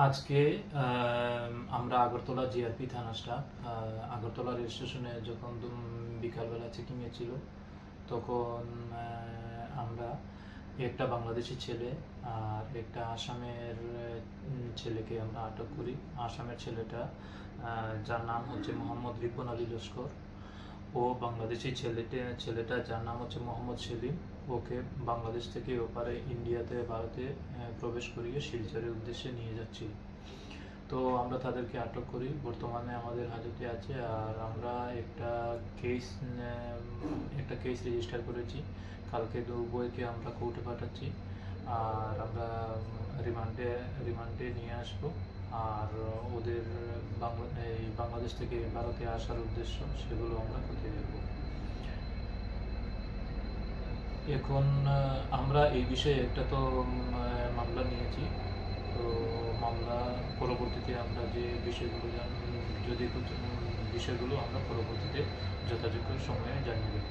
আজকে আমরা আগরতলা জিআরপি থানা স্টাফ আগরতলা রেল স্টেশনে যখন বিকালবেলা চেকিংয়ে ছিল তখন আমরা একটা বাংলাদেশি ছেলে আর একটা আসামের ছেলেকে আমরা আটক করি। আসামের ছেলেটা যার নাম হচ্ছে মোহাম্মদ রিপন আলী লস্কর, ও বাংলাদেশি ছেলেটা যার নাম হচ্ছে মোহাম্মদ সেলিম। ওকে বাংলাদেশ থেকে ওপারে ইন্ডিয়াতে ভারতে প্রবেশ করিয়ে শিলচরের উদ্দেশ্যে নিয়ে যাচ্ছি। তো আমরা তাদেরকে আটক করি, বর্তমানে আমাদের হাজতে আছে। আর আমরা একটা কেস রেজিস্টার করেছি। কালকে উভয়কে আমরা কোর্টে পাঠাচ্ছি, আর আমরা রিমান্ডে নিয়ে আসবো। আর ওদের বাংলাদেশ থেকে ভারতে আসার উদ্দেশ্য সেগুলো আমরা খতিয়ে দেখব। এখন আমরা এই বিষয়ে একটা তো মামলা নিয়েছি। তো মামলা পরবর্তীতে আমরা যে বিষয়গুলো আমরা পরবর্তীতে যথাযোগ্য সময়ে জানিয়ে দেব।